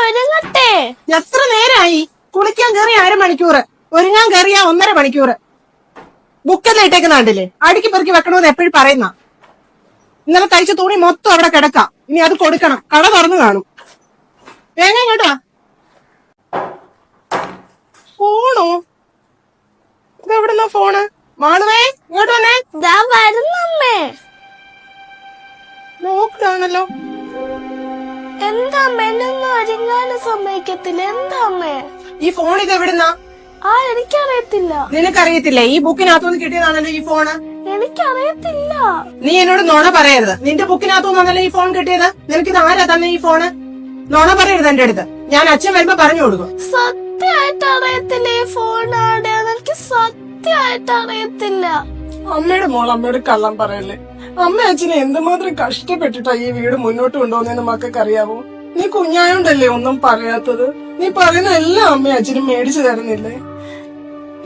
ഒരുങ്ങട്ടെ. എത്ര നേരായി? കുളിക്കാൻ കയറിയ 1/2 മണിക്കൂർ, ഒരുങ്ങാൻ കയറിയ 1.5 മണിക്കൂർ. ബുക്കെല്ലാം ഇട്ടേക്കുന്ന കണ്ടില്ലേ? അടുക്കി പെറുക്കി വെക്കണമെന്ന് എപ്പോഴും പറയുന്ന. ഇന്നലെ തയ്ച്ച തുണി മൊത്തം അവിടെ കിടക്കാം. ഇനി അത് കൊടുക്കണം. കട തുറന്നു കാണും. വേഗം കേട്ടാ. ഫോണോ? ഇതെവിടുന്ന ഫോണ്? മാളുവേ ഇങ്ങോട്ട് വന്നേ. വരുന്നമ്മേ. നോക്കിലാണല്ലോ. എന്താ അമ്മേനൊന്നും ഒരുങ്ങാനും സമ്മതിക്കത്തില്ല. എന്താ അമ്മേ ഈ ഫോൺ ഇത് എവിടുന്നാ? എനിക്കറിയത്തില്ല. നിനക്കറിയത്തില്ലേ? ഈ ബുക്കിനകത്തുനിന്ന് കിട്ടിയതാണല്ലോ ഈ ഫോണ്. എനിക്കറിയത്തില്ല. നീ എന്നോട് നുണ പറയരുത്. നിന്റെ ബുക്കിനകത്തുനിന്നാണല്ലോ ഈ ഫോൺ കിട്ടിയത്. നിനക്കിത് ആരാ തന്നെ ഈ ഫോണ്? നുണ പറയരുത് എന്റെ അടുത്ത്. ഞാൻ അച്ഛൻ വരുമ്പോ പറഞ്ഞു കൊടുക്കും. സത്യമായിട്ട് അറിയത്തില്ല ഈ ഫോണാണ്. എനിക്ക് സത്യമായിട്ട് അറിയത്തില്ല. അമ്മയുടെ മോൾ അമ്മയോട് കള്ളം പറയല്ലേ. അമ്മ അച്ഛനെ എന്തുമാത്രം കഷ്ടപ്പെട്ടിട്ടാ ഈ വീട് മുന്നോട്ട് കൊണ്ടുപോകുന്നതെന്ന് മക്കൾക്ക് അറിയാവോ? നീ കുഞ്ഞായോണ്ടല്ലേ ഒന്നും പറയാത്തത്. നീ പറയുന്ന എല്ലാം അമ്മയും അച്ഛനും മേടിച്ചു തരുന്നില്ലേ?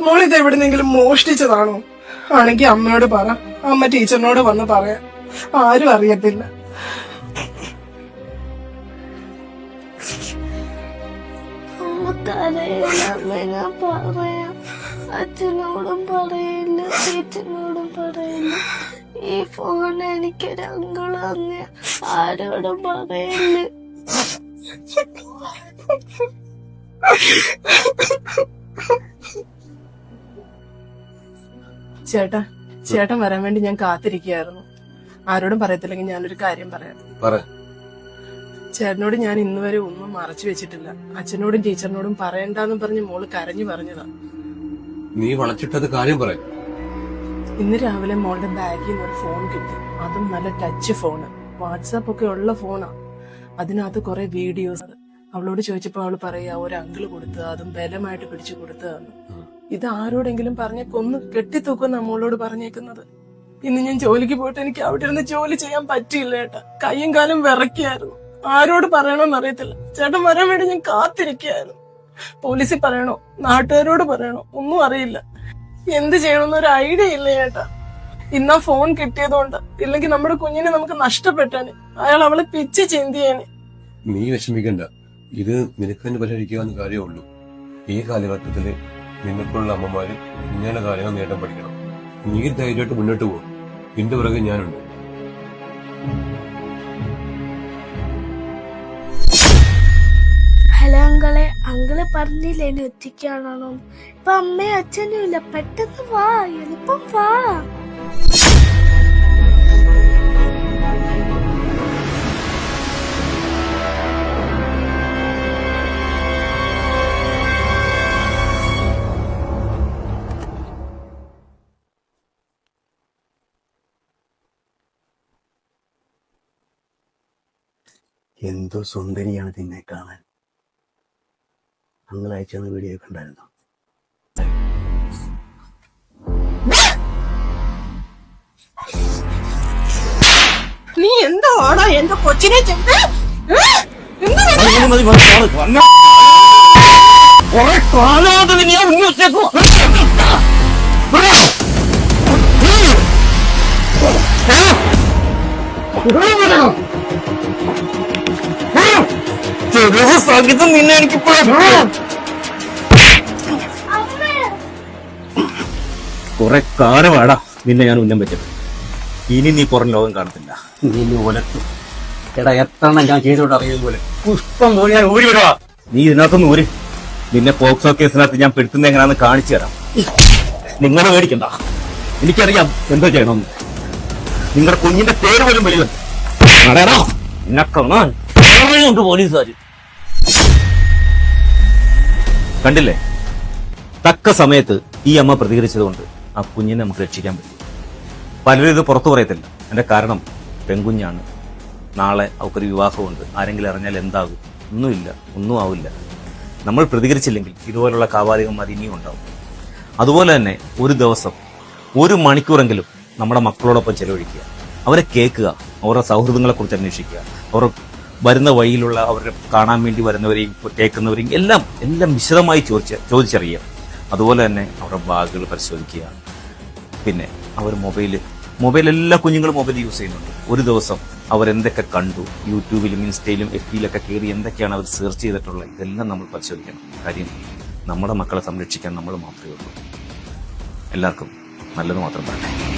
മോളിത് എവിടുന്നെങ്കിലും മോഷ്ടിച്ചതാണോ? ആണെങ്കി അമ്മയോട് പറ. അമ്മ ടീച്ചറിനോട് വന്ന് പറയാം. ആരും അറിയത്തില്ല. ഞാൻ പറയാം. അച്ഛനോടും പറയില്ല, ടീച്ചറിനോടും പറയില്ല. ഈ ഫോൺ എനിക്കൊരു അങ്കിള് തന്നെ. ആരോടും പറയില്ല. ചേട്ടൻ വരാൻ വേണ്ടി ഞാൻ കാത്തിരിക്കുകയായിരുന്നു. ആരോടും പറയത്തില്ലെങ്കിൽ ഞാനൊരു കാര്യം പറയാം. ചേട്ടനോട് ഞാൻ ഇന്ന് വരെ ഒന്നും മറച്ചു വെച്ചിട്ടില്ല. അച്ഛനോടും ടീച്ചറിനോടും പറയണ്ടെന്ന് പറഞ്ഞ് മോള് കരഞ്ഞു പറഞ്ഞതാ. നീ വളച്ചിട്ടത് കാര്യം പറയാം. ഇന്ന് രാവിലെ മോളുടെ ബാഗിൽ നിന്ന് ഒരു ഫോൺ കിട്ടി. അതും നല്ല ടച്ച് ഫോണ്, വാട്സാപ്പ് ഒക്കെ ഉള്ള ഫോണാ. അതിനകത്ത് കുറെ വീഡിയോസ്. അവളോട് ചോദിച്ചപ്പോ അവള് പറയാ ഒരു അങ്കിള് കൊടുത്തത്, അതും ബലമായിട്ട് പിടിച്ചു കൊടുത്തതെന്ന്. ഇത് ആരോടെങ്കിലും പറഞ്ഞ കൊന്ന് കെട്ടിത്തൂക്കുന്ന നമ്മളോട് പറഞ്ഞേക്കുന്നത്. ഇന്ന് ഞാൻ ജോലിക്ക് പോയിട്ട് എനിക്ക് അവിടെ ഇരുന്ന് ജോലി ചെയ്യാൻ പറ്റിയില്ല ഏട്ടാ. കയ്യും കാലും വിറയ്ക്കായിരുന്നു. ആരോട് പറയണോന്ന് അറിയത്തില്ല. ചേട്ടൻ വരാൻ വേണ്ടി ഞാൻ കാത്തിരിക്കുകയായിരുന്നു. പോലീസിൽ പറയണോ, നാട്ടുകാരോട് പറയണോ, ഒന്നും അറിയില്ല. എന്ത് ചെയ്യണമെന്ന് ഒരു ഐഡിയ ഇല്ല ചേട്ടാ. ഇന്നാ ഫോൺ കിട്ടിയതുകൊണ്ട്. ഇല്ലെങ്കിൽ നമ്മുടെ കുഞ്ഞിനെ നമുക്ക് നഷ്ടപ്പെട്ടാന്. അയാൾ അവളെ പിച്ച് ചിന്തിയാന്. നീ വിഷമിക്കണ്ട. ഇത് നിനക്ക് തന്നെ പരിഹരിക്കാവുന്ന കാര്യമുള്ളൂ. ഈ കാലഘട്ടത്തില് നിനക്കുള്ള അമ്മമാര് ഇങ്ങനെ കാര്യങ്ങൾ നേടാൻ പഠിക്കണം. നീ ധൈര്യമായിട്ട് മുന്നോട്ട് പോകും. നിന്റെ പുറകെ ഞാനുണ്ട്. ഹലോ അങ്കിളെ. അങ്കിള് പറഞ്ഞില്ലേ എന്നെ ഒറ്റയ്ക്കാണോ? ഇപ്പൊ അമ്മയും അച്ഛനും ഇല്ല. പെട്ടെന്ന് വാ, എളുപ്പം വാ. എന്തോ സുന്ദരിയാണ് നിന്നെ കാണാൻ. അങ്ങൾ അയച്ചെന്ന വീഡിയോ കണ്ടായിരുന്നു. നീ എന്തോ ആണോ എന്റെ കൊച്ചിനെ ചെയ്ത്? നിന്നെ എനിക്ക് കുറെ കാലമാടാ നിന്നെ ഞാൻ ഉന്നം വെച്ചത്. ഇനി നീ പുറം ലോകം കാണത്തില്ല. നീ ഒലത്തും. എടാ എത്ര ഞാൻ ചെയ്തോട്ട് അറിയുന്നത് പോലെ പുഷ്പം പോലെ ഞാൻ ഊരി വിടുവാ. നീ ഇതിനകത്തൊന്നും ഊരി. നിന്നെ പോക്സോ കേസിനകത്ത് ഞാൻ പെടുത്തുന്ന എങ്ങനെയാണെന്ന് കാണിച്ചു തരാം. നിങ്ങളെ മേടിക്കണ്ട. എനിക്കറിയാം എന്തോ ചെയ്യണമെന്ന്. നിങ്ങളുടെ കുഞ്ഞിന്റെ പേര് പോലും വലിയ നിനക്കൊന്നുണ്ട് പോലീസുകാര്. കണ്ടില്ലേ, തക്ക സമയത്ത് ഈ അമ്മ പ്രതികരിച്ചതുകൊണ്ട് ആ കുഞ്ഞിനെ നമുക്ക് രക്ഷിക്കാൻ പറ്റും. പലരും ഇത് പുറത്തു പറയത്തില്ല. എന്റെ കാരണം പെൺകുഞ്ഞാണ്. നാളെ അവക്കൊരു വിവാഹമുണ്ട്. ആരെങ്കിലും അറിഞ്ഞാൽ എന്താകും? ഒന്നുമില്ല, ഒന്നും ആവില്ല. നമ്മൾ പ്രതികരിച്ചില്ലെങ്കിൽ ഇതുപോലുള്ള കാപാലികന്മാർ ഇനിയും ഉണ്ടാവും. അതുപോലെ തന്നെ ഒരു ദിവസം 1 മണിക്കൂറെങ്കിലും നമ്മുടെ മക്കളോടൊപ്പം ചെലവഴിക്കുക. അവരെ കേൾക്കുക, അവരുടെ സൗഹൃദങ്ങളെ കുറിച്ച് അന്വേഷിക്കുക, അവർ വരുന്ന വഴിയിലുള്ള അവരെ കാണാൻ വേണ്ടി വരുന്നവരെയും കേൾക്കുന്നവരെയും എല്ലാം വിശദമായി ചോദിച്ചറിയുക. അതുപോലെ തന്നെ അവരുടെ ബാഗുകൾ പരിശോധിക്കുക. പിന്നെ അവർ മൊബൈൽ എല്ലാ കുഞ്ഞുങ്ങളും മൊബൈൽ യൂസ് ചെയ്യുന്നുണ്ട്. ഒരു ദിവസം അവരെന്തൊക്കെ കണ്ടു, യൂട്യൂബിലും ഇൻസ്റ്റയിലും FB-യിലൊക്കെ കയറി എന്തൊക്കെയാണ് അവർ സെർച്ച് ചെയ്തിട്ടുള്ളത്, ഇതെല്ലാം നമ്മൾ പരിശോധിക്കണം. കാര്യം നമ്മുടെ മക്കളെ സംരക്ഷിക്കാൻ നമ്മൾ മാത്രമേ ഉള്ളൂ. എല്ലാവർക്കും നല്ലത് മാത്രം പറയട്ടെ.